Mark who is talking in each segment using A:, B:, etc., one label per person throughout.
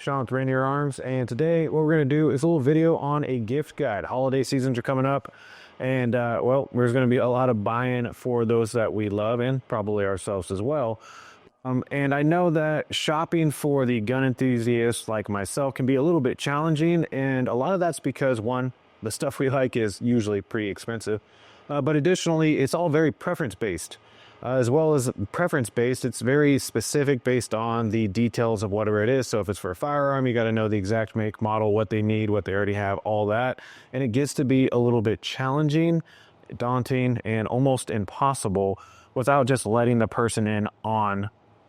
A: Sean with Rainier Arms, and today what we're going to do is a little video on a gift guide. Holiday seasons are coming up, and well, there's going to be a lot of buying for those that we love and probably ourselves as well. And I know that shopping for the gun enthusiasts like myself can be a little bit challenging, and a lot of that's because, one, the stuff we like is usually pretty expensive, but additionally, it's all very preference-based. As well as preference-based, it's very specific based on the details of whatever it is. So if it's for a firearm, you got to know the exact make, model, what they need, what they already have, all that. And it gets to be a little bit challenging, daunting, and almost impossible without just letting the person in on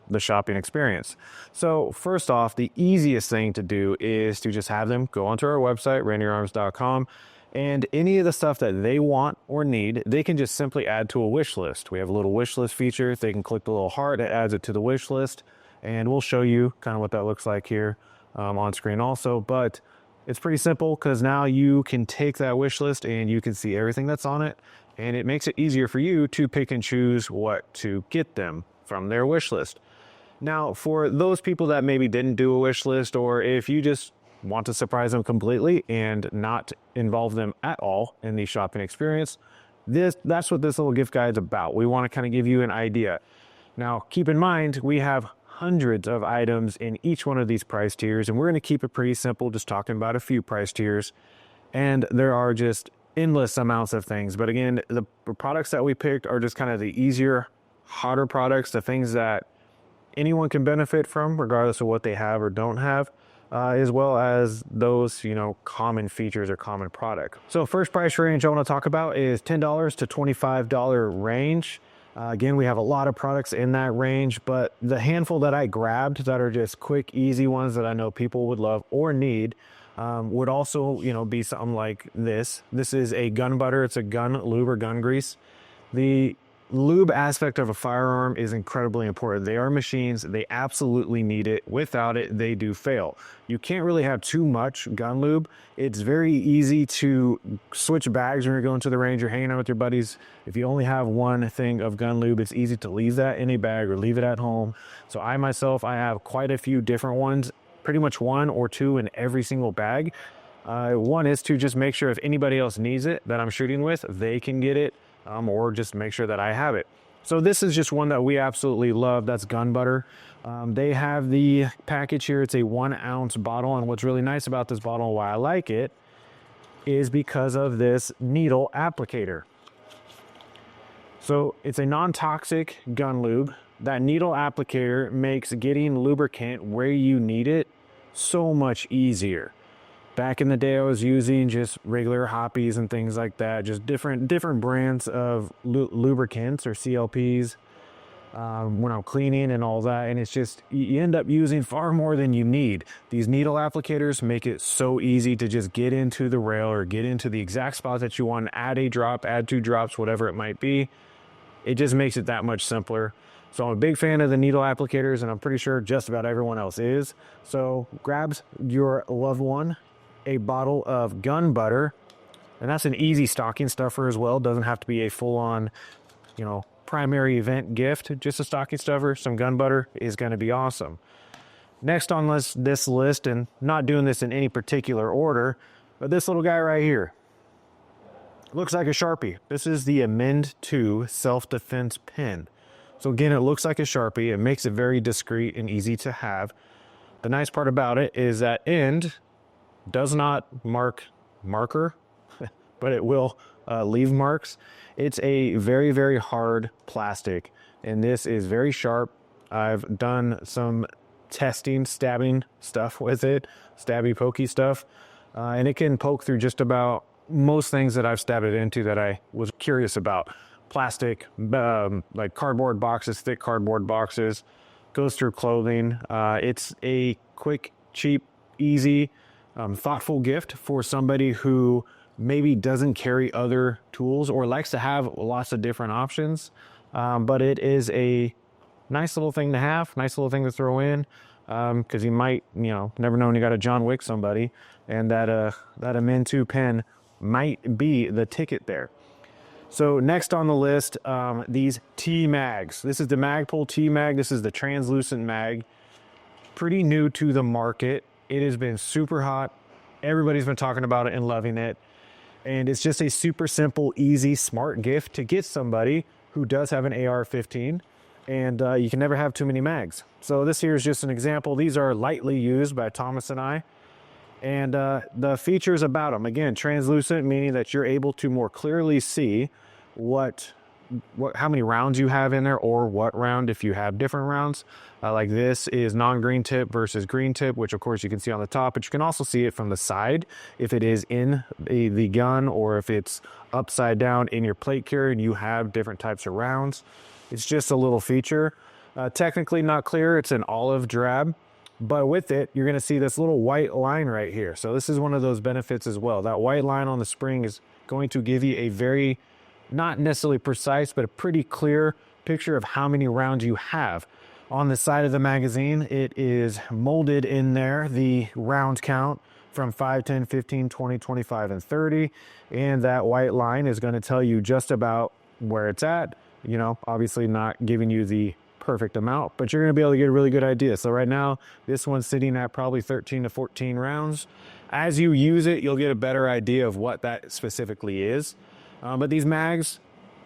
A: the shopping experience. So first off, the easiest thing to do is to just have them go onto our website, rainierarms.com, and any of the stuff that they want or need, they can just simply add to a wish list. We have a little wish list feature. They can click the little heart that adds it to the wish list, and we'll show you kind of what that looks like here on screen also. But it's pretty simple because now you can take that wish list and you can see everything that's on it, and it makes it easier for you to pick and choose what to get them from their wish list. Now, for those people that maybe didn't do a wish list, or if you just want to surprise them completely and not involve them at all in the shopping experience, that's what this little gift guide is about. We want to kind of give you an idea. Now, keep in mind, we have hundreds of items in each one of these price tiers, and we're going to keep it pretty simple, just talking about a few price tiers. And there are just endless amounts of things. But again, the products that we picked are just kind of the easier, hotter products, the things that anyone can benefit from, regardless of what they have or don't have. As well as those, common features or common product. So first price range I want to talk about is $10 to $25 range. Again, we have a lot of products in that range, but the handful that I grabbed that are just quick, easy ones that I know people would love or need would also, be something like this. This is a gun butter. It's a gun lube or gun grease. The lube aspect of a firearm is incredibly important. They are machines. They absolutely need it. Without it, they do fail. You can't really have too much gun lube. It's very easy to switch bags when you're going to the range, you're hanging out with your buddies. If you only have one thing of gun lube, it's easy to leave that in a bag or leave it at home. So I have quite a few different ones, pretty much one or two in every single bag. One is to just make sure if anybody else needs it that I'm shooting with, they can get it. Or just make sure that I have it. So this is just one that we absolutely love. That's gun butter. They have the package here. It's a 1 ounce bottle. And what's really nice about this bottle and why I like it is because of this needle applicator. So it's a non-toxic gun lube. That needle applicator makes getting lubricant where you need it so much easier. Back in the day, I was using just regular hoppies and things like that, just different brands of lubricants or CLPs when I'm cleaning and all that. And it's just, you end up using far more than you need. These needle applicators make it so easy to just get into the rail or get into the exact spot that you want, add a drop, add 2 drops, whatever it might be. It just makes it that much simpler. So I'm a big fan of the needle applicators, and I'm pretty sure just about everyone else is. So grab your loved one a bottle of gun butter, and that's an easy stocking stuffer as well. Doesn't have to be a full-on, primary event gift. Just a stocking stuffer, some gun butter is going to be awesome. Next on this list, and not doing this in any particular order, but this little guy right here looks like a Sharpie. This is the Amend 2 self-defense pen. So again, it looks like a Sharpie. It makes it very discreet and easy to have. The nice part about it is that end does not marker, but it will leave marks. It's a very, very hard plastic, and this is very sharp. I've done some testing, stabbing stuff with it, stabby, pokey stuff, and it can poke through just about most things that I've stabbed it into that I was curious about. Plastic, like cardboard boxes, thick cardboard boxes, goes through clothing. It's a quick, cheap, easy, thoughtful gift for somebody who maybe doesn't carry other tools or likes to have lots of different options. But it is a nice little thing to have, nice little thing to throw in, because you might, never know when you got to John Wick somebody, and that Amend 2 pen might be the ticket there. So next on the list, these T-Mags. This is the Magpul T-Mag. This is the translucent mag. Pretty new to the market. It has been super hot. Everybody's been talking about it and loving it. And it's just a super simple, easy, smart gift to get somebody who does have an AR-15. And you can never have too many mags. So this here is just an example. These are lightly used by Thomas and I. And the features about them, again, translucent, meaning that you're able to more clearly see how many rounds you have in there, or what round if you have different rounds. Like this is non-green tip versus green tip, which of course you can see on the top, but you can also see it from the side if it is in the gun, or if it's upside down in your plate carrier and you have different types of rounds. It's just a little feature. Technically not clear, it's an olive drab, but with it, you're gonna see this little white line right here. So this is one of those benefits as well. That white line on the spring is going to give you a very, not necessarily precise, but a pretty clear picture of how many rounds you have. On the side of the magazine, it is molded in there, the round count from 5, 10, 15, 20, 25, and 30. And that white line is gonna tell you just about where it's at. You know, obviously not giving you the perfect amount, but you're gonna be able to get a really good idea. So right now, this one's sitting at probably 13 to 14 rounds. As you use it, you'll get a better idea of what that specifically is. But these mags,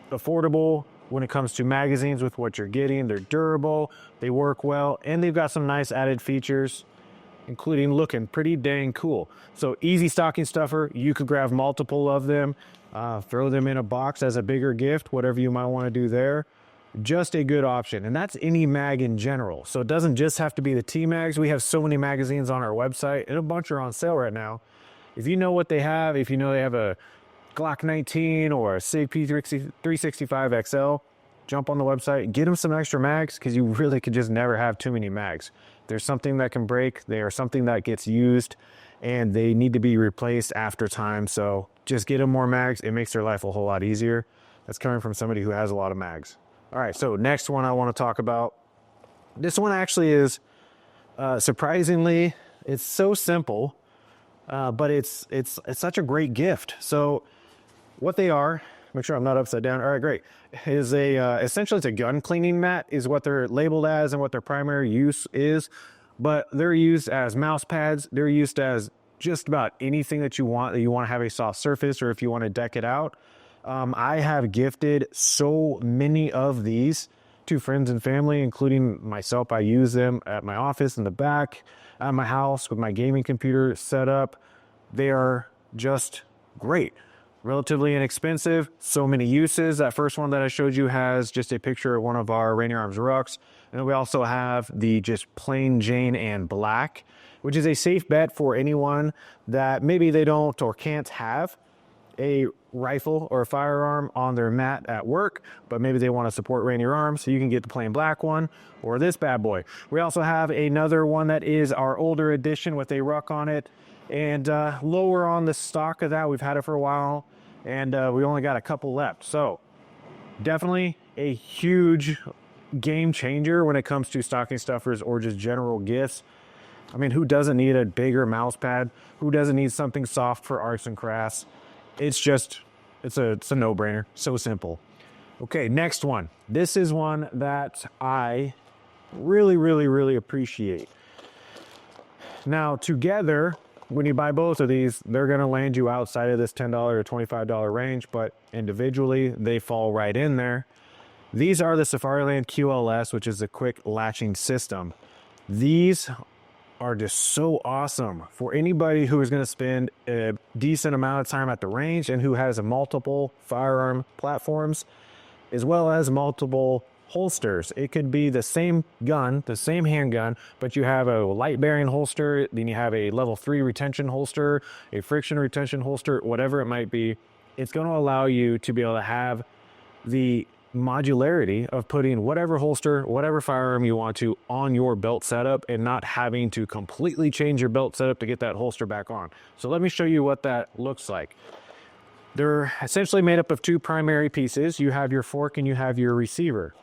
A: affordable when it comes to magazines with what you're getting. They're durable, they work well, and they've got some nice added features, including looking pretty dang cool. So easy stocking stuffer. You could grab multiple of them, throw them in a box as a bigger gift, whatever you might want to do there. Just a good option. And that's any mag in general. So it doesn't just have to be the T-mags. We have so many magazines on our website, and a bunch are on sale right now. If you know what they have, if you know they have a Glock 19 or a SIG P365 XL, jump on the website, get them some extra mags, because you really could just never have too many mags. There's something that can break, they are something that gets used, and they need to be replaced after time. So just get them more mags. It makes their life a whole lot easier. That's coming from somebody who has a lot of mags. All right, so next one I want to talk about. This one actually is surprisingly, it's so simple, but it's such a great gift. So what they are, make sure I'm not upside down. All right, great. Is essentially it's a gun cleaning mat is what they're labeled as and what their primary use is. But they're used as mouse pads. They're used as just about anything that you want to have a soft surface, or if you want to deck it out. I have gifted so many of these to friends and family, including myself. I use them at my office in the back, at my house with my gaming computer set up. They are just great. Relatively inexpensive, so many uses. That first one that I showed you has just a picture of one of our Rainier Arms rucks. And then we also have the just plain Jane and black, which is a safe bet for anyone that maybe they don't or can't have a rifle or a firearm on their mat at work, but maybe they want to support Rainier Arms, so you can get the plain black one or this bad boy. We also have another one that is our older edition with a ruck on it, and lower on the stock of that. We've had it for a while, and we only got a couple left. So definitely a huge game changer when it comes to stocking stuffers or just general gifts. I mean, who doesn't need a bigger mouse pad? Who doesn't need something soft for arts and crafts? It's a no-brainer. So simple. Okay, next one. This is one that I really appreciate. Now, together, when you buy both of these, they're going to land you outside of this $10 or $25 range, but individually, they fall right in there. These are the Safariland QLS, which is a quick latching system. These are just so awesome for anybody who is going to spend a decent amount of time at the range and who has multiple firearm platforms as well as multiple holsters. It could be the same gun, the same handgun, but you have a light bearing holster, then you have a level 3 retention holster, a friction retention holster, whatever it might be. It's going to allow you to be able to have the modularity of putting whatever holster, whatever firearm you want to on your belt setup and not having to completely change your belt setup to get that holster back on. So let me show you what that looks like. They're essentially made up of two primary pieces. You have your fork and you have your receiver.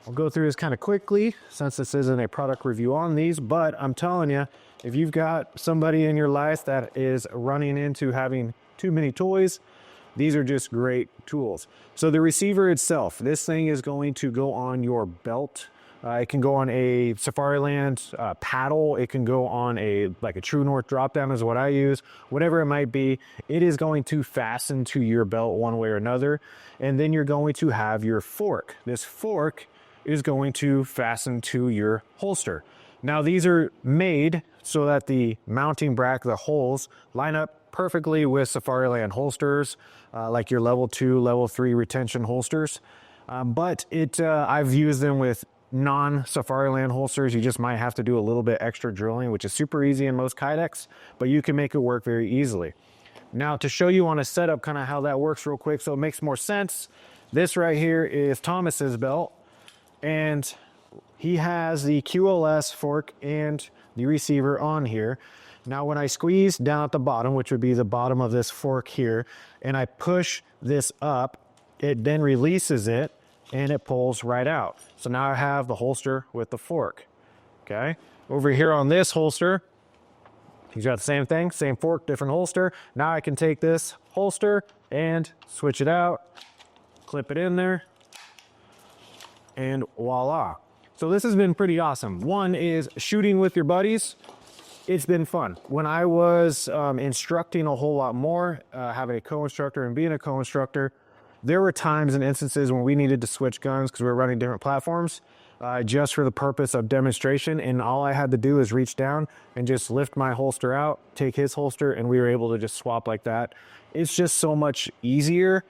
A: I'll go through this kind of quickly since this isn't a product review on these, but I'm telling you, if you've got somebody in your life that is running into having too many toys, these are just great tools. So the receiver itself, this thing is going to go on your belt It can go on a Safariland paddle. It can go on like a True North drop down is what I use. Whatever it might be, it is going to fasten to your belt one way or another. And then you're going to have your fork. This fork is going to fasten to your holster. Now these are made so that the mounting bracket, the holes, line up perfectly with Safariland holsters, like your level 2, level 3 retention holsters. But I've used them with non-Safariland holsters. You just might have to do a little bit extra drilling, which is super easy in most kydex, but you can make it work very easily. Now to show you on a setup kind of how that works real quick so it makes more sense, this right here is Thomas's belt, and he has the QLS fork and the receiver on here. Now when I squeeze down at the bottom, which would be the bottom of this fork here, and I push this up, it then releases it and it pulls right out. So now I have the holster with the fork. Okay, over here on this holster, he's got the same thing, same fork, different holster. Now I can take this holster and switch it out, clip it in there, and voila. So this has been pretty awesome. One is shooting with your buddies. It's been fun. When I was instructing a whole lot more, having a co-instructor and being a co-instructor, there were times and instances when we needed to switch guns because we were running different platforms just for the purpose of demonstration. And all I had to do is reach down and just lift my holster out, take his holster, and we were able to just swap like that. It's just so much easier.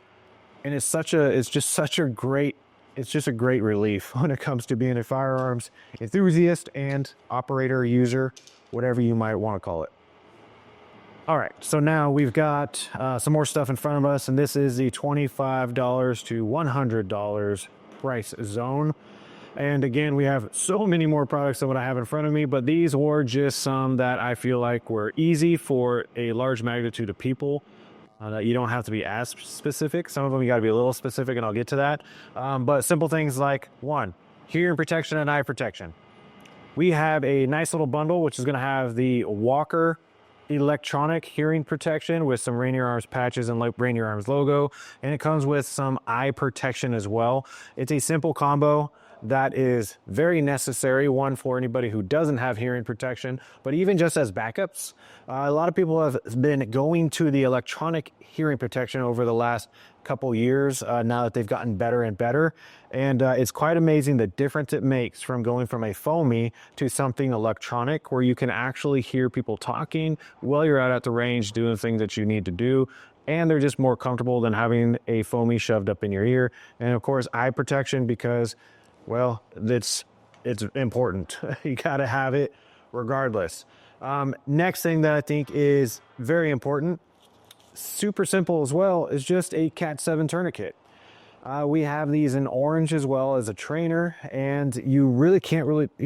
A: And it's just a great relief when it comes to being a firearms enthusiast and operator, user, whatever you might want to call it. All right, so now we've got some more stuff in front of us, and this is the $25 to $100 price zone. And again, we have so many more products than what I have in front of me, but these were just some that I feel like were easy for a large magnitude of people. That you don't have to be as specific. Some of them you got to be a little specific, and I'll get to that. But simple things like, one, hearing protection and eye protection. We have a nice little bundle, which is going to have the Walker electronic hearing protection with some Rainier Arms patches and Rainier Arms logo, and it comes with some eye protection as well. It's a simple combo that is very necessary, one for anybody who doesn't have hearing protection, but even just as backups. A lot of people have been going to the electronic hearing protection over the last couple years now that they've gotten better and better, and it's quite amazing the difference it makes from going from a foamy to something electronic where you can actually hear people talking while you're out at the range doing things that you need to do, and they're just more comfortable than having a foamy shoved up in your ear. And of course, eye protection, because well, it's important. You got to have it regardless. Next thing that I think is very important, super simple as well, is just a Cat 7 tourniquet. We have these in orange as well as a trainer, and you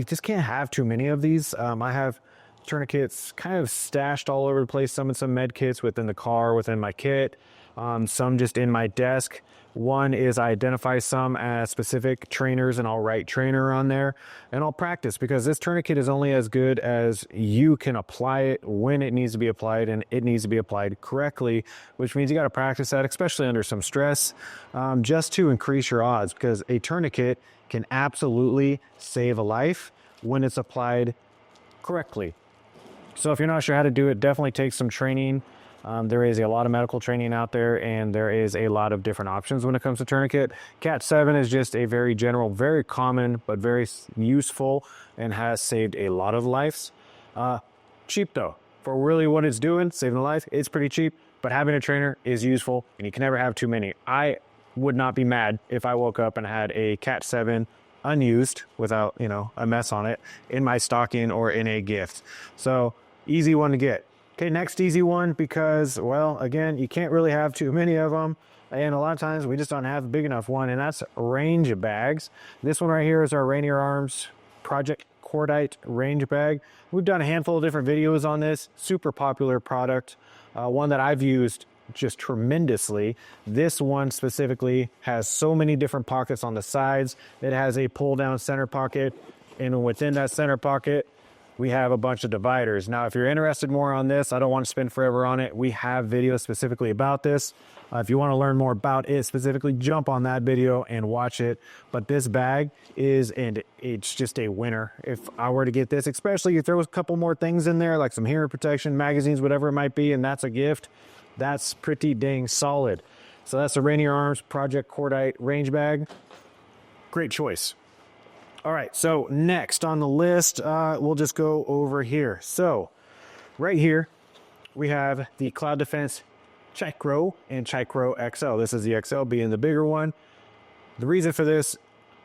A: just can't have too many of these. I have tourniquets kind of stashed all over the place, some in some med kits within the car, within my kit, some just in my desk. One is I identify some as specific trainers, and I'll write trainer on there, and I'll practice, because this tourniquet is only as good as you can apply it when it needs to be applied, and it needs to be applied correctly, which means you got to practice that, especially under some stress, just to increase your odds, because a tourniquet can absolutely save a life when it's applied correctly. So if you're not sure how to do it, definitely take some training. There is a lot of medical training out there, and there is a lot of different options when it comes to tourniquet. Cat 7 is just a very general, very common, but very useful, and has saved a lot of lives. Cheap though, for really what it's doing, saving a life, it's pretty cheap, but having a trainer is useful, and you can never have too many. I would not be mad if I woke up and had a Cat 7 unused without, a mess on it in my stocking or in a gift. So easy one to get. Okay, next easy one, because, well, again, you can't really have too many of them, and a lot of times we just don't have a big enough one, and that's range bags. This one right here is our Rainier Arms Project Cordite range bag. We've done a handful of different videos on this. Super popular product, one that I've used just tremendously. This one specifically has so many different pockets on the sides. It has a pull down center pocket, and within that center pocket, we have a bunch of dividers. Now, if you're interested more on this, I don't want to spend forever on it. We have videos specifically about this. If you want to learn more about it specifically, jump on that video and watch it. But this bag is, and it's just a winner. If I were to get this, especially you throw a couple more things in there, like some hearing protection, magazines, whatever it might be, and that's a gift, that's pretty dang solid. So that's the Rainier Arms Project Cordite range bag. Great choice. All right, so next on the list, we'll just go over here. So right here, we have the Cloud Defense Chicro and Chicro XL. This is the XL being the bigger one. The reason for this,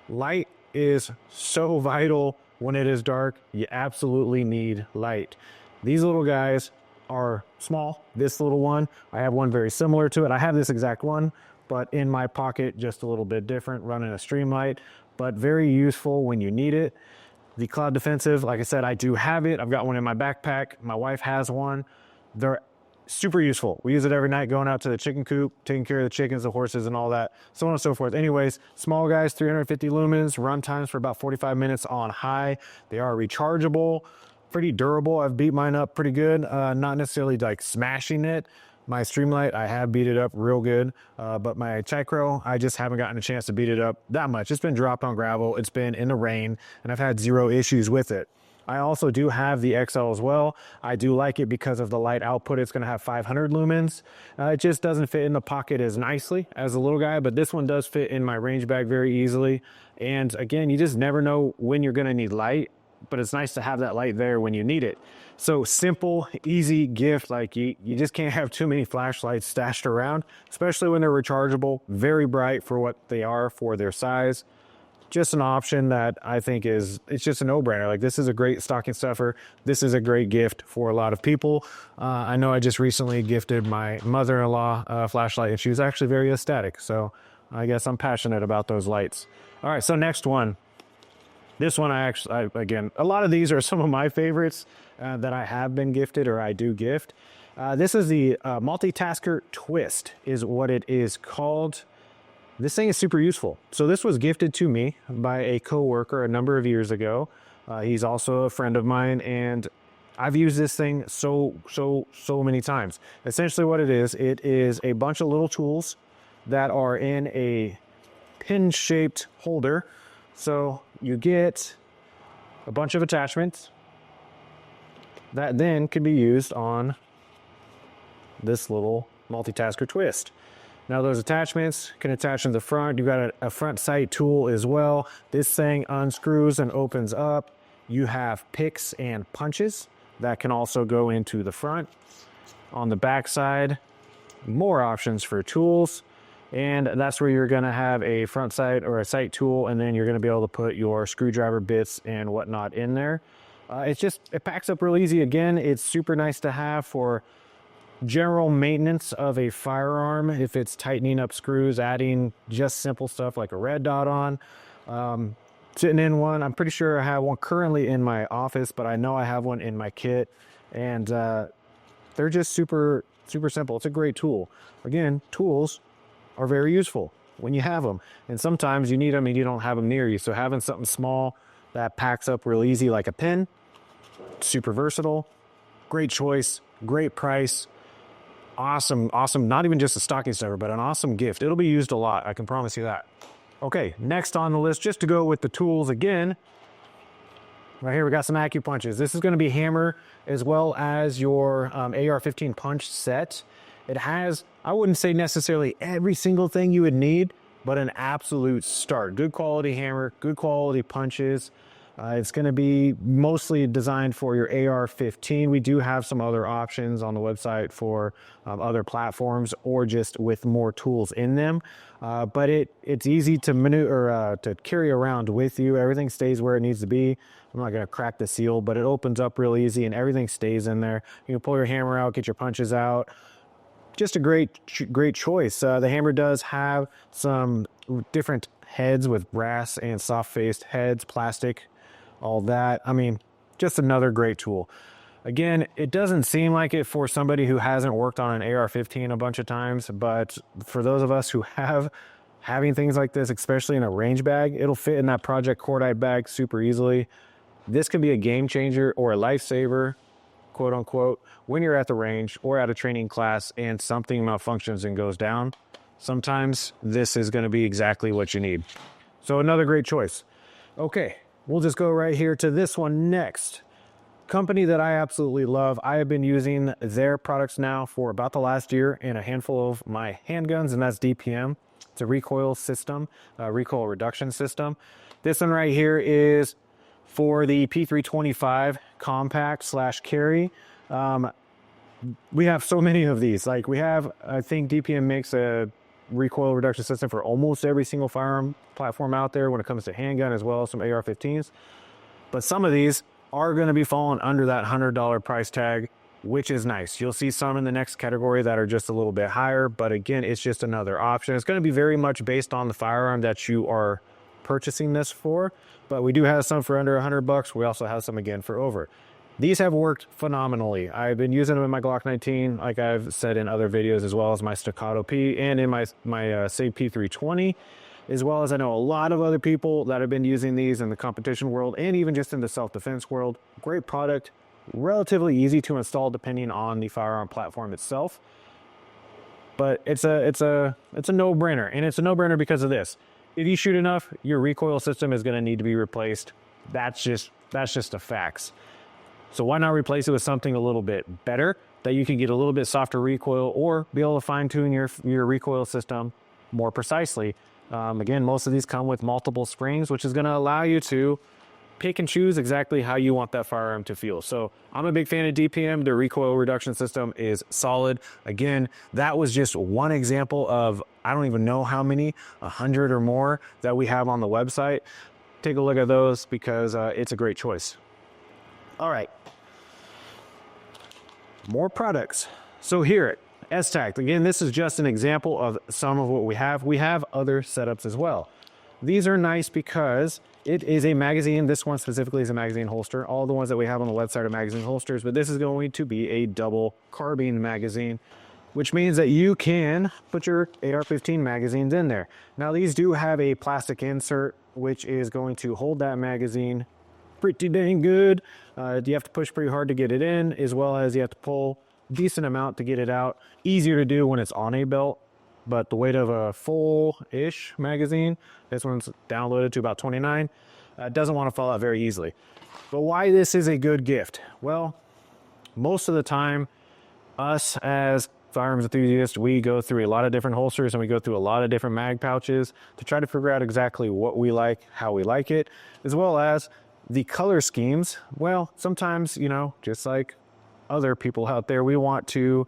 A: light is so vital when it is dark. You absolutely need light. These little guys are small. This little one, I have one very similar to it. I have this exact one, but in my pocket, just a little bit different, running a stream light, but very useful when you need it. The Cloud Defensive, like I said, I do have it. I've got one in my backpack. My wife has one. They're super useful. We use it every night going out to the chicken coop, taking care of the chickens, the horses, and all that, so on and so forth. Anyways, small guys, 350 lumens, run times for about 45 minutes on high. They are rechargeable, pretty durable. I've beat mine up pretty good, not necessarily like smashing it. My Streamlight, I have beat it up real good, but my Chicro, I just haven't gotten a chance to beat it up that much. It's been dropped on gravel, it's been in the rain, and I've had zero issues with it. I also do have the XL as well. I do like it because of the light output. It's going to have 500 lumens. It just doesn't fit in the pocket as nicely as the little guy, but this one does fit in my range bag very easily. And again, you just never know when you're going to need light, but it's nice to have that light there when you need it. So simple, easy gift. Like you just can't have too many flashlights stashed around, especially when they're rechargeable, very bright for what they are for their size. Just an option that I think it's just a no-brainer. Like, this is a great stocking stuffer. This is a great gift for a lot of people. I know I just recently gifted my mother-in-law a flashlight, and she was actually very ecstatic. So I guess I'm passionate about those lights. All right, so next one. This one, again, a lot of these are some of my favorites that I have been gifted or I do gift. This is the Multitasker Twist is what it is called. This thing is super useful. So this was gifted to me by a coworker a number of years ago. He's also a friend of mine, and I've used this thing so many times. Essentially what it is a bunch of little tools that are in a pin-shaped holder. So you get a bunch of attachments that then can be used on this little Multitasker Twist. Now those attachments can attach in the front. You've got a front sight tool as well. This thing unscrews and opens up. You have picks and punches that can also go into the front. On the back side, more options for tools. And that's where you're gonna have a front sight or a sight tool, and then you're gonna be able to put your screwdriver bits and whatnot in there. It packs up real easy. Again, it's super nice to have for general maintenance of a firearm. If it's tightening up screws, adding just simple stuff like a red dot on. Sitting in one, I'm pretty sure I have one currently in my office, but I know I have one in my kit, and they're just super simple. It's a great tool. Again, tools are very useful when you have them, and sometimes you need them and you don't have them near you. So having something small that packs up real easy like a pin, super versatile, great choice, great price. Awesome, not even just a stocking stuffer, but an awesome gift. It'll be used a lot, I can promise you that. Okay, next on the list, just to go with the tools again, right here we got some acupunches. This is going to be hammer as well as your AR-15 punch set. It has, I wouldn't say necessarily every single thing you would need, but an absolute start. Good quality hammer, good quality punches. It's going to be mostly designed for your AR-15. We do have some other options on the website for other platforms or just with more tools in them. But it's easy to maneuver, to carry around with you. Everything stays where it needs to be. I'm not going to crack the seal, but it opens up real easy and everything stays in there. You can pull your hammer out, get your punches out. Just a great choice. The hammer does have some different heads with brass and soft-faced heads, plastic, all that. I mean, just another great tool. Again, it doesn't seem like it for somebody who hasn't worked on an AR-15 a bunch of times, but for those of us who having things like this, especially in a range bag, it'll fit in that Project Cordite bag super easily. This can be a game changer or a lifesaver, quote unquote, when you're at the range or at a training class and something malfunctions and goes down. Sometimes this is going to be exactly what you need. So another great choice. Okay, we'll just go right here to this one next. Company that I absolutely love. I have been using their products now for about the last year in a handful of my handguns, and that's DPM. It's a recoil system, recoil reduction system. This one right here is for the P325 compact / carry. We have so many of these. Like we have, I think DPM makes a recoil reduction system for almost every single firearm platform out there when it comes to handgun, as well as some AR-15s. But some of these are going to be falling under that $100 price tag, which is nice. You'll see some in the next category that are just a little bit higher, but again, it's just another option. It's going to be very much based on the firearm that you are purchasing this for, but we do have some for under $100. We also have some again for over. These have worked phenomenally. I've been using them in my Glock 19, like I've said in other videos, as well as my Staccato P and in my Save P320, as well as I know a lot of other people that have been using these in the competition world and even just in the self-defense world. Great product, relatively easy to install depending on the firearm platform itself. But it's a no-brainer, and it's a no-brainer because of this. If you shoot enough, your recoil system is going to need to be replaced. That's just the facts. So why not replace it with something a little bit better that you can get a little bit softer recoil or be able to fine-tune your recoil system more precisely. Again, most of these come with multiple springs, which is going to allow you to pick and choose exactly how you want that firearm to feel. So I'm a big fan of DPM. The recoil reduction system is solid. Again, that was just one example of, I don't even know how many, 100 or more that we have on the website. Take a look at those because it's a great choice. All right. More products. So here at S-Tac, again, this is just an example of some of what we have. We have other setups as well. These are nice because it is a magazine. This one specifically is a magazine holster. All the ones that we have on the website are magazine holsters, but this is going to be a double carbine magazine, which means that you can put your AR-15 magazines in there. Now, these do have a plastic insert, which is going to hold that magazine pretty dang good. You have to push pretty hard to get it in, as well as you have to pull a decent amount to get it out. Easier to do when it's on a belt, but the weight of a full-ish magazine, this one's downloaded to about 29, doesn't want to fall out very easily. But why this is a good gift? Well, most of the time, us as firearms enthusiasts, we go through a lot of different holsters and we go through a lot of different mag pouches to try to figure out exactly what we like, how we like it, as well as the color schemes. Well, sometimes, you know, just like other people out there, we want to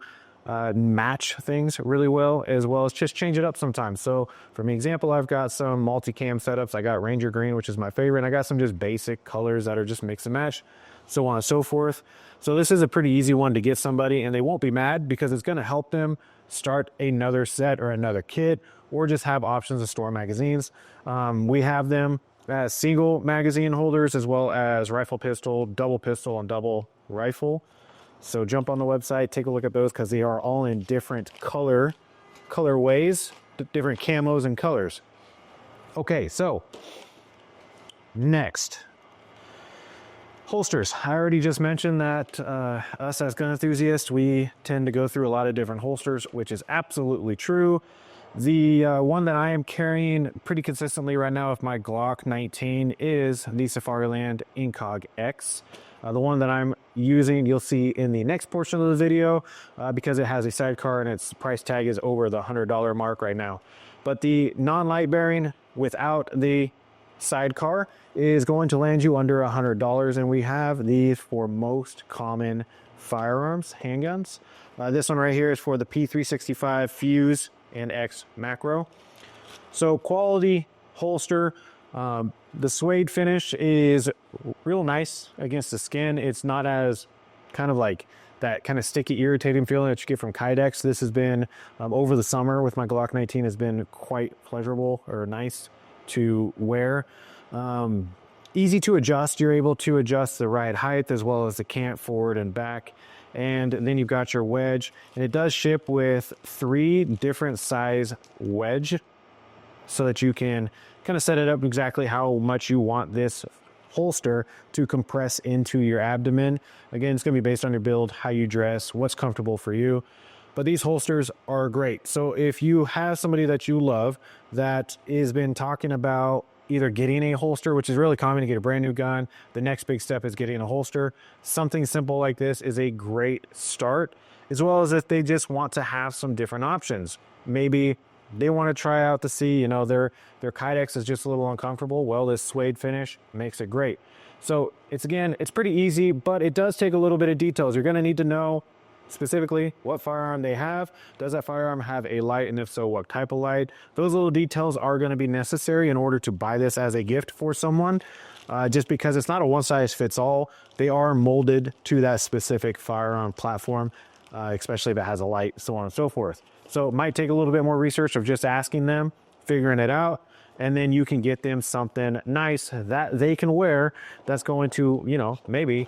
A: match things really well as just change it up sometimes. So for me, example, I've got some multi-cam setups. I got Ranger Green, which is my favorite, and I got some just basic colors that are just mix and match, so on and so forth. So this is a pretty easy one to get somebody, and they won't be mad because it's going to help them start another set or another kit, or just have options to store magazines. We have them as single magazine holders, as well as rifle pistol, double pistol, and double rifle. So jump on the website, take a look at those, because they are all in different colorways, different camos and colors. Okay, so next, holsters. I already just mentioned that us as gun enthusiasts, we tend to go through a lot of different holsters, which is absolutely true. The one that I am carrying pretty consistently right now with my Glock 19 is the Safariland Incog X. The one that I'm using, you'll see in the next portion of the video, because it has a sidecar and its price tag is over the $100 mark right now. But the non-light bearing without the sidecar is going to land you under $100, and we have these for most common firearms, handguns. This one right here is for the P365 Fuse and X Macro. So quality holster. The suede finish is real nice against the skin. It's not as kind of like that kind of sticky, irritating feeling that you get from Kydex. This has been over the summer with my Glock 19 has been quite pleasurable or nice to wear. Easy to adjust. You're able to adjust the ride height as well as the cant forward and back. And then you've got your wedge, and it does ship with 3 different size wedge, so that you can kind of set it up exactly how much you want this holster to compress into your abdomen. Again, it's going to be based on your build, how you dress, what's comfortable for you. But these holsters are great. So if you have somebody that you love that has been talking about either getting a holster, which is really common to get a brand new gun, the next big step is getting a holster. Something simple like this is a great start, as well as if they just want to have some different options. Maybe they want to try out to see, you know, their Kydex is just a little uncomfortable. Well, this suede finish makes it great. So it's pretty easy, but it does take a little bit of details. You're going to need to know specifically what firearm they have. Does that firearm have a light, and if so, what type of light? Those little details are going to be necessary in order to buy this as a gift for someone, just because it's not a one-size-fits-all. They are molded to that specific firearm platform, especially if it has a light, so on and so forth. So it might take a little bit more research of just asking them, figuring it out, and then you can get them something nice that they can wear that's going to, you know, maybe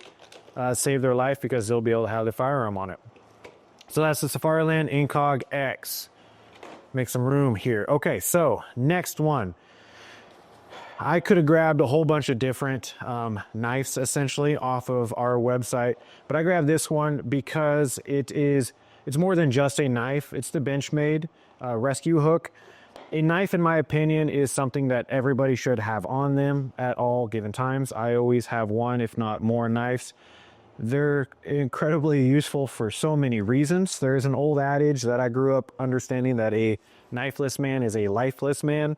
A: save their life, because they'll be able to have the firearm on it. So that's the Safariland Incog X. Make some room here. Okay, so next one. I could have grabbed a whole bunch of different knives essentially off of our website, but I grabbed this one because it's more than just a knife. It's the Benchmade rescue hook. A knife, in my opinion, is something that everybody should have on them at all given times. I always have one, if not more, knives. They're incredibly useful for so many reasons. There's an old adage that I grew up understanding, that a knifeless man is a lifeless man.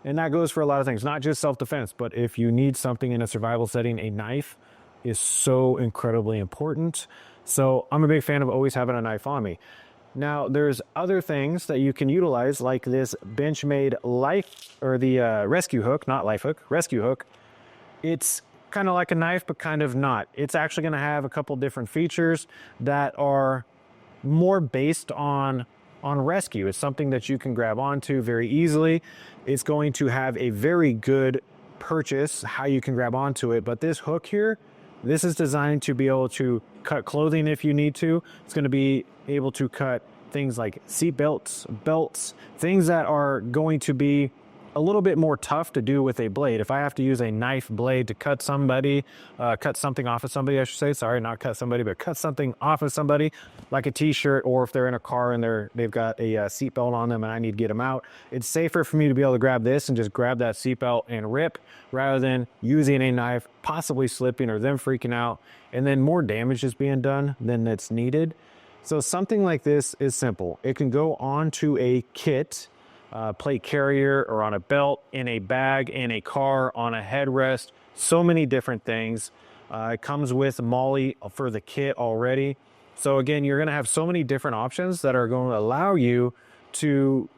A: And that goes for a lot of things, not just self-defense, but if you need something in a survival setting, a knife is so incredibly important. So I'm a big fan of always having a knife on me. Now, there's other things that you can utilize, like this Benchmade rescue hook, not life hook, rescue hook. It's kind of like a knife, but kind of not. It's actually going to have a couple different features that are more based on rescue. It's something that you can grab onto very easily. It's going to have a very good purchase, how you can grab onto it. But this hook here, this is designed to be able to cut clothing if you need to. It's going to be able to cut things like seat belts, things that are going to be a little bit more tough to do with a blade. If I have to use a knife blade to cut something off of somebody, I should say, sorry, not cut somebody, but cut something off of somebody, like a t-shirt, or if they're in a car and they've got a seatbelt on them and I need to get them out, it's safer for me to be able to grab this and just grab that seatbelt and rip, rather than using a knife, possibly slipping or them freaking out, and then more damage is being done than that's needed. So something like this is simple. It can go onto a kit, plate carrier, or on a belt, in a bag, in a car, on a headrest, so many different things. It comes with MOLLE for the kit already. So again, you're going to have so many different options that are going to allow you to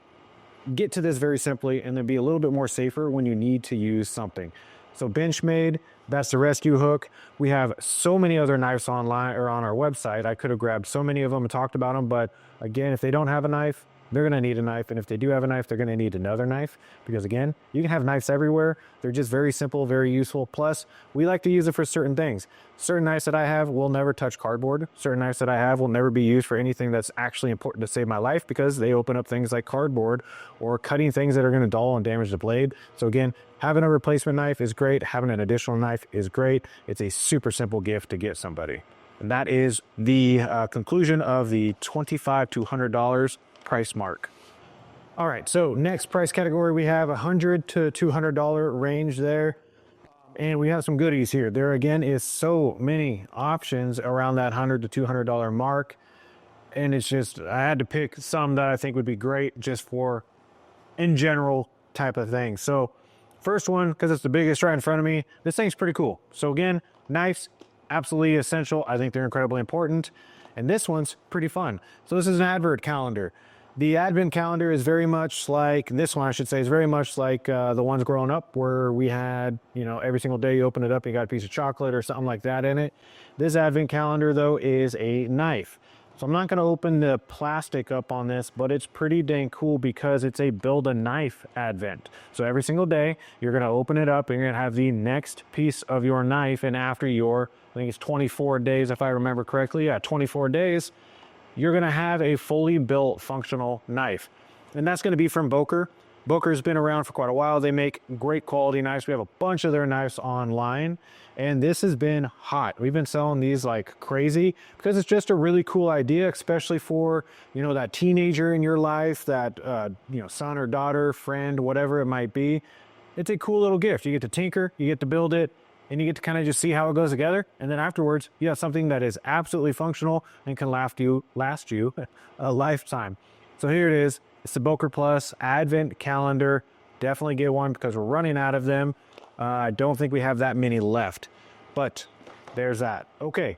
A: get to this very simply, and then be a little bit more safer when you need to use something. So Benchmade, that's the rescue hook. We have so many other knives online or on our website. I could have grabbed so many of them and talked about them, but again, if they don't have a knife, they're going to need a knife. And if they do have a knife, they're going to need another knife, because again, you can have knives everywhere. They're just very simple, very useful. Plus, we like to use it for certain things. Certain knives that I have will never touch cardboard. Certain knives that I have will never be used for anything that's actually important to save my life, because they open up things like cardboard or cutting things that are going to dull and damage the blade. So again, having a replacement knife is great. Having an additional knife is great. It's a super simple gift to get somebody. And that is the conclusion of the $25 to $100 price mark. All right, so next price category, we have $100 to $200 range there. And we have some goodies here. There again is so many options around that $100 to $200 mark. And it's just, I had to pick some that I think would be great just for in general type of thing. So first one, because it's the biggest right in front of me, this thing's pretty cool. So again, knives, absolutely essential. I think they're incredibly important. And this one's pretty fun. So this is an advent calendar. The advent calendar is very much like, this one I should say, is very much like the ones growing up, where we had, you know, every single day you open it up, you got a piece of chocolate or something like that in it. This advent calendar though is a knife. So I'm not going to open the plastic up on this, but it's pretty dang cool because it's a build a knife advent. So every single day you're going to open it up and you're going to have the next piece of your knife, and after your, I think it's 24 days if I remember correctly, 24 days, you're going to have a fully built functional knife. And that's going to be from Boker. Booker's been around for quite a while. They make great quality knives. We have a bunch of their knives online, and this has been hot. We've been selling these like crazy because it's just a really cool idea, especially for, you know, that teenager in your life, that, you know, son or daughter, friend, whatever it might be. It's a cool little gift. You get to tinker, you get to build it, and you get to kind of just see how it goes together. And then afterwards, you have something that is absolutely functional and can last you a lifetime. So here it is. It's the Bokeh Plus Advent Calendar. Definitely get one because we're running out of them. I don't think we have that many left, but there's that. Okay,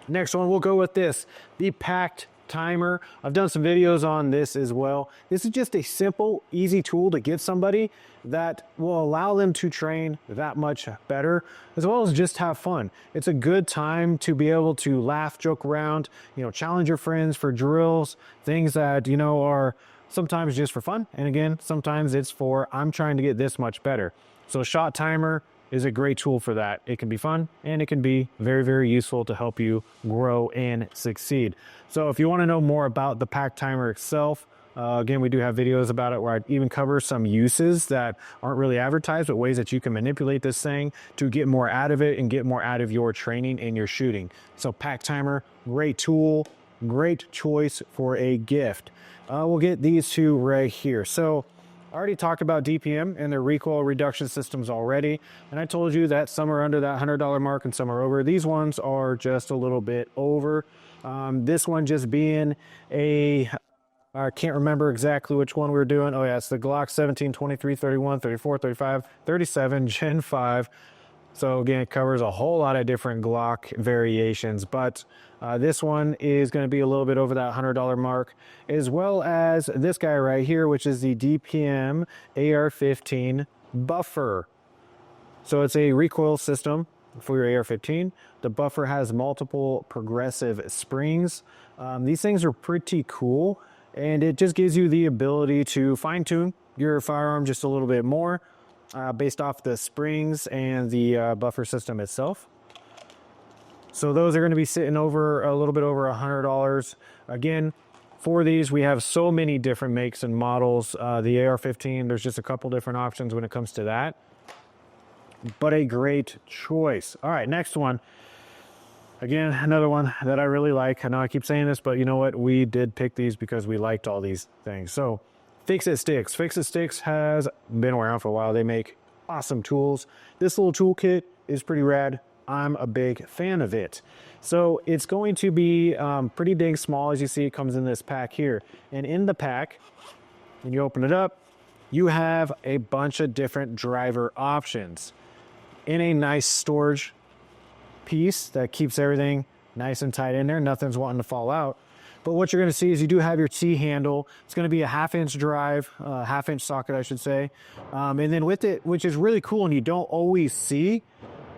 A: next one, we'll go with this, the Packed Timer. I've done some videos on this as well. This is just a simple, easy tool to give somebody that will allow them to train that much better, as well as just have fun. It's a good time to be able to laugh, joke around, you know, challenge your friends for drills, things that, you know, are sometimes just for fun. And again, sometimes it's for, I'm trying to get this much better. So a shot timer is a great tool for that. It can be fun and it can be very, very useful to help you grow and succeed. So if you want to know more about the Packed Timer itself, again, we do have videos about it where I even cover some uses that aren't really advertised, but ways that you can manipulate this thing to get more out of it and get more out of your training and your shooting. So Packed Timer, great tool, great choice for a gift. We'll get these two right here. So I already talked about DPM and their recoil reduction systems already, and I told you that some are under that $100 mark and some are over. These ones are just a little bit over. This one just being a, I can't remember exactly which one we were doing. Oh yeah, it's the Glock 17, 23, 31, 34, 35, 37, Gen 5. So again, it covers a whole lot of different Glock variations, but this one is going to be a little bit over that $100 mark, as well as this guy right here, which is the DPM AR-15 buffer. So it's a recoil system for your AR-15. The buffer has multiple progressive springs. These things are pretty cool, and it just gives you the ability to fine-tune your firearm just a little bit more based off the springs and the buffer system itself. So those are going to be sitting over a little bit over $100. Again, for these, we have so many different makes and models. The AR-15, there's just a couple different options when it comes to that, but a great choice. All right, next one. Again, another one that I really like. I know I keep saying this, but you know what? We did pick these because we liked all these things. So Fix-It Sticks. Fix-It Sticks has been around for a while. They make awesome tools. This little toolkit is pretty rad. I'm a big fan of it. So it's going to be pretty dang small. As you see, it comes in this pack here. And in the pack, when you open it up, you have a bunch of different driver options in a nice storage piece that keeps everything nice and tight in there. Nothing's wanting to fall out. But what you're going to see is you do have your T handle. It's going to be a 1/2-inch drive, half-inch socket, I should say. And then with it, which is really cool and you don't always see,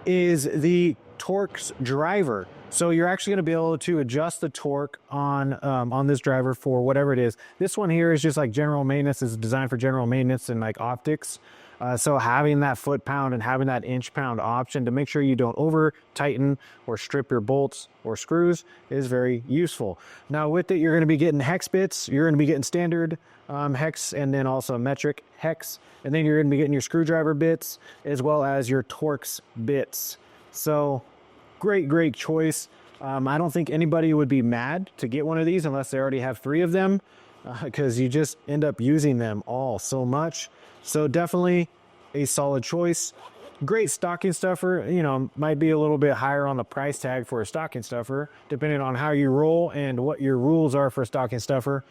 A: is the Torx driver. So you're actually going to be able to adjust the torque on this driver for whatever it is. This one here is just like general maintenance. It's designed for general maintenance and like optics. So having that foot-pound and having that inch-pound option to make sure you don't over-tighten or strip your bolts or screws is very useful. Now with it, you're going to be getting hex bits. You're going to be getting standard hex and then also metric hex. And then you're going to be getting your screwdriver bits as well as your Torx bits. So great choice. I don't think anybody would be mad to get one of these unless they already have 3 of them, because you just end up using them all so much. So definitely a solid choice. Great stocking stuffer. You know, might be a little bit higher on the price tag for a stocking stuffer, depending on how you roll and what your rules are for a stocking stuffer.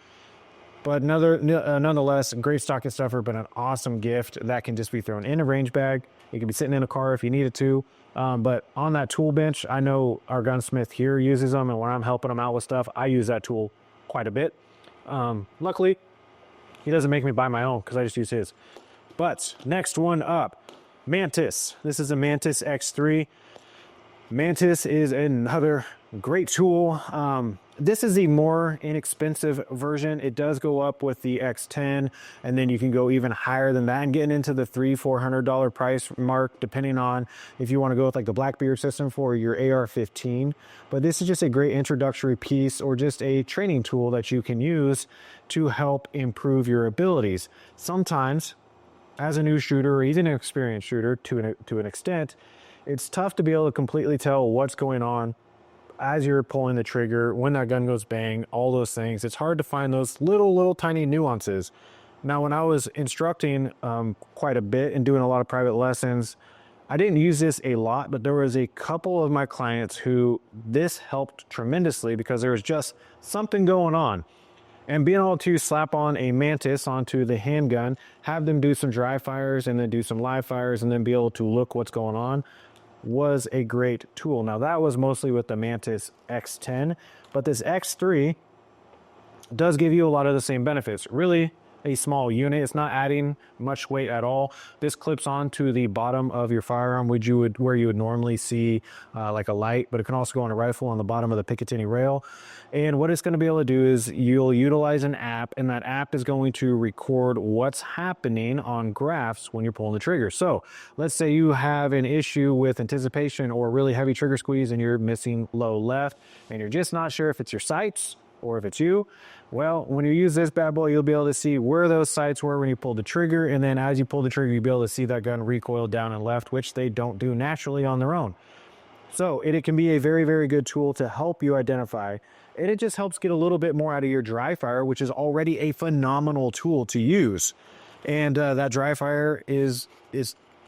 A: But nonetheless, great stocking stuffer, but an awesome gift that can just be thrown in a range bag. It can be sitting in a car if you need it to. But on that tool bench, I know our gunsmith here uses them, and when I'm helping him out with stuff, I use that tool quite a bit. Luckily, he doesn't make me buy my own because I just use his. But next one up, Mantis. This is a Mantis X3. Mantis is another great tool. This is the more inexpensive version. It does go up with the X10, and then you can go even higher than that and getting into the $300-400 price mark, depending on if you want to go with like the Blackbeard system for your AR-15. But this is just a great introductory piece, or just a training tool that you can use to help improve your abilities. Sometimes, as a new shooter or even an experienced shooter to an extent, it's tough to be able to completely tell what's going on as you're pulling the trigger, when that gun goes bang, all those things. It's hard to find those little tiny nuances. Now, when I was instructing quite a bit and doing a lot of private lessons, I didn't use this a lot, but there was a couple of my clients who this helped tremendously, because there was just something going on. And being able to slap on a Mantis onto the handgun, have them do some dry fires and then do some live fires, and then be able to look what's going on, was a great tool. Now, that was mostly with the Mantis X10, but this X3 does give you a lot of the same benefits. Really a small unit. It's not adding much weight at all. This clips onto the bottom of your firearm, where you would normally see like a light, but it can also go on a rifle on the bottom of the Picatinny rail. And what it's going to be able to do is you'll utilize an app, and that app is going to record what's happening on graphs when you're pulling the trigger. So let's say you have an issue with anticipation or really heavy trigger squeeze, and you're missing low left, and you're just not sure if it's your sights or if it's you. Well, when you use this bad boy, you'll be able to see where those sights were when you pulled the trigger, and then as you pull the trigger, you'll be able to see that gun recoil down and left, which they don't do naturally on their own. So it can be a very good tool to help you identify, and it just helps get a little bit more out of your dry fire, which is already a phenomenal tool to use. And that dry fire is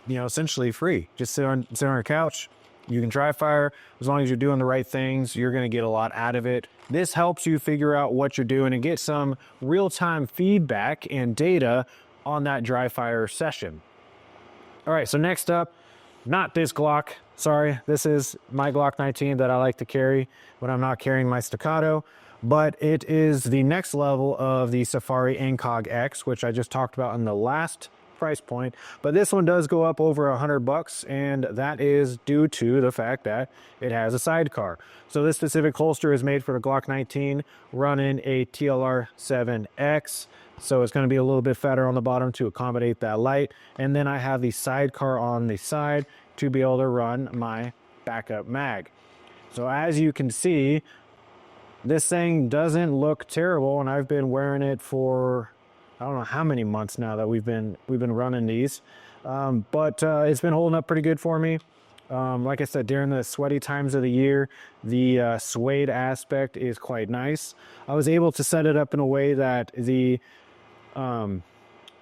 A: essentially free. Just sit on your couch. You can dry fire. As long as you're doing the right things, you're going to get a lot out of it. This helps you figure out what you're doing and get some real-time feedback and data on that dry fire session. All right, so next up, not this Glock. Sorry, this is my Glock 19 that I like to carry when I'm not carrying my staccato. But it is the next level of the Safari Incog X, which I just talked about in the last price point. But this one does go up over $100, and that is due to the fact that it has a sidecar. So this specific holster is made for the Glock 19, running a TLR 7X. So it's going to be a little bit fatter on the bottom to accommodate that light. And then I have the sidecar on the side to be able to run my backup mag. So as you can see, this thing doesn't look terrible, and I've been wearing it for I don't know how many months now that we've been running these, but it's been holding up pretty good for me. Like I said, during the sweaty times of the year, the suede aspect is quite nice. I was able to set it up in a way that the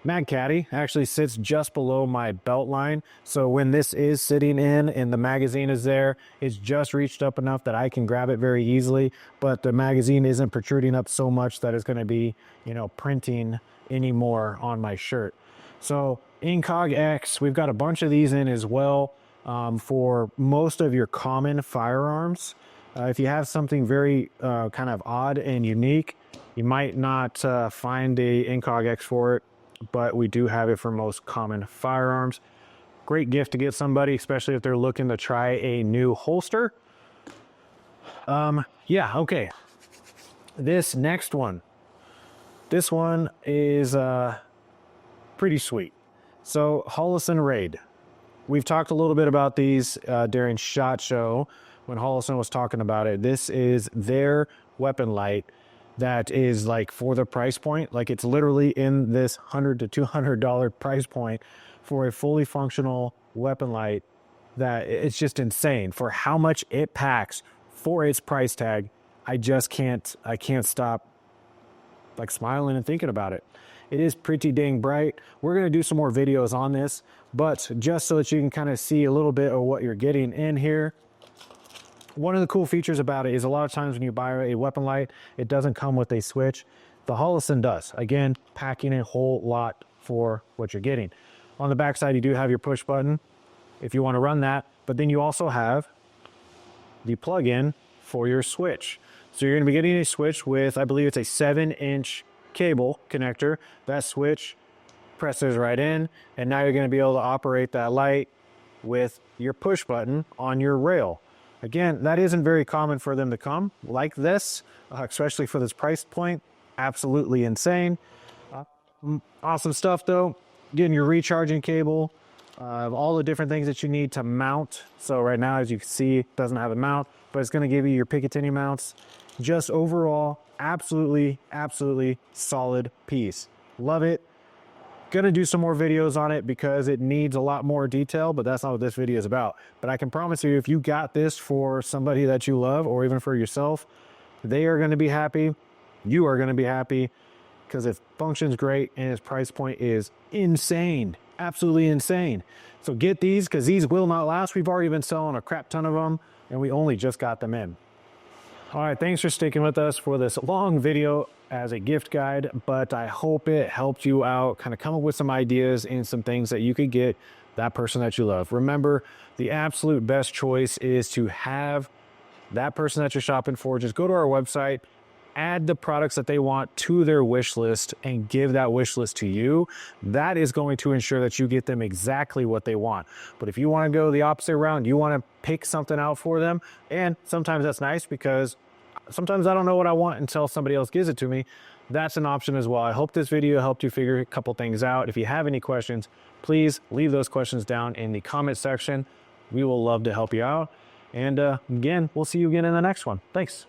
A: mag caddy actually sits just below my belt line. So when this is sitting in and the magazine is there, it's just reached up enough that I can grab it very easily, but the magazine isn't protruding up so much that it's going to be, printing anymore on my shirt. So Incog X, we've got a bunch of these in as well for most of your common firearms. If you have something very kind of odd and unique, you might not find a Incog X for it, but we do have it for most common firearms. Great gift to get somebody, especially if they're looking to try a new holster. Yeah, okay. This next one. This one is pretty sweet. So Holosun Raid. We've talked a little bit about these during SHOT Show when Holosun was talking about it. This is their weapon light that is like for the price point. Like it's literally in this $100 to $200 price point for a fully functional weapon light. That it's just insane for how much it packs for its price tag. I can't stop like smiling and thinking about it. It is pretty dang bright. We're going to do some more videos on this, but just so that you can kind of see a little bit of what you're getting in here. One of the cool features about it is a lot of times when you buy a weapon light, it doesn't come with a switch. The Holosun does. Again, packing a whole lot for what you're getting. On the back side, you do have your push button if you want to run that, but then you also have the plug-in for your switch. So you're going to be getting a switch with, I believe it's a 7-inch cable connector. That switch presses right in, and now you're going to be able to operate that light with your push button on your rail. Again, that isn't very common for them to come like this, especially for this price point. Absolutely insane. Awesome stuff though. Getting your recharging cable, all the different things that you need to mount. So right now, as you can see, it doesn't have a mount, but it's going to give you your Picatinny mounts. Just overall, absolutely solid piece. Love it. Gonna do some more videos on it because it needs a lot more detail, but that's not what this video is about. But I can promise you, if you got this for somebody that you love or even for yourself, they are going to be happy. You are going to be happy because it functions great and its price point is insane. Absolutely insane. So get these because these will not last. We've already been selling a crap ton of them and we only just got them in. All right, thanks for sticking with us for this long video as a gift guide, but I hope it helped you out, kind of come up with some ideas and some things that you could get that person that you love. Remember, the absolute best choice is to have that person that you're shopping for just go to our website, add the products that they want to their wish list and give that wish list to you. That is going to ensure that you get them exactly what they want. But if you want to go the opposite route, you want to pick something out for them, and sometimes that's nice because sometimes I don't know what I want until somebody else gives it to me. That's an option as well. I hope this video helped you figure a couple things out. If you have any questions, please leave those questions down in the comment section. We will love to help you out. And again, we'll see you again in the next one. Thanks.